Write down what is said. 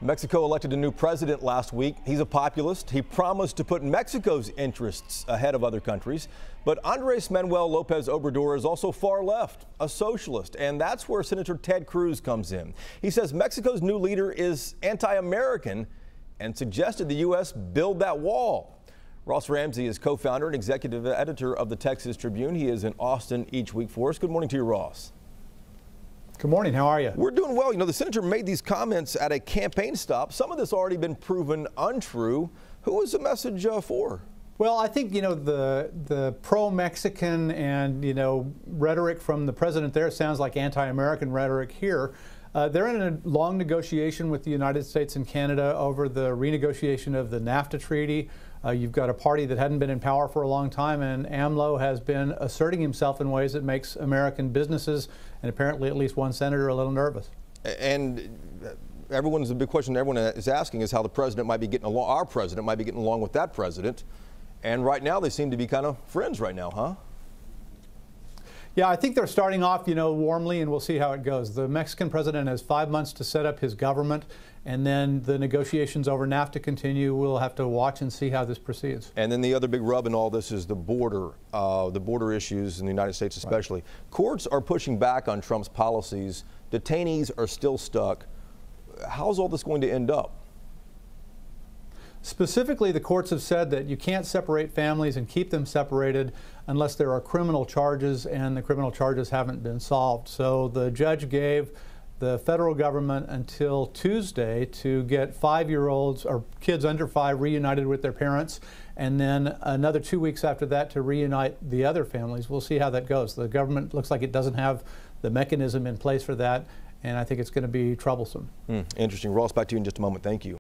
Mexico elected a new president last week. He's a populist. He promised to put Mexico's interests ahead of other countries. But Andres Manuel Lopez Obrador is also far left, a socialist, and that's where Senator Ted Cruz comes in. He says Mexico's new leader is anti-American and suggested the U.S. build that wall. Ross Ramsey is co-founder and executive editor of the Texas Tribune. He is in Austin each week for us. Good morning to you, Ross. Good morning. How are you? We're doing well. You know, the senator made these comments at a campaign stop. Some of this already been proven untrue. Who was the message for? Well, I think, the pro-Mexican and, rhetoric from the president there sounds like anti-American rhetoric here. They're in a long negotiation with the United States and Canada over the renegotiation of the NAFTA treaty. You've got a party that hadn't been in power for a long time, and AMLO has been asserting himself in ways that makes American businesses and apparently at least one senator a little nervous. And the big question everyone is asking is how the president might be getting along, our president might be getting along with that president. And right now they seem to be kind of friends right now, huh? Yeah, I think they're starting off, warmly, and we'll see how it goes. The Mexican president has 5 months to set up his government, and then the negotiations over NAFTA continue. We'll have to watch and see how this proceeds. And then the other big rub in all this is the border issues in the United States especially. Right. Courts are pushing back on Trump's policies. Detainees are still stuck. How's all this going to end up? Specifically, the courts have said that you can't separate families and keep them separated unless there are criminal charges, and the criminal charges haven't been solved. So the judge gave the federal government until Tuesday to get 5-year-olds or kids under 5 reunited with their parents, and then another 2 weeks after that to reunite the other families. We'll see how that goes. The government looks like it doesn't have the mechanism in place for that, and I think it's going to be troublesome. Interesting. Ross, back to you in just a moment. Thank you.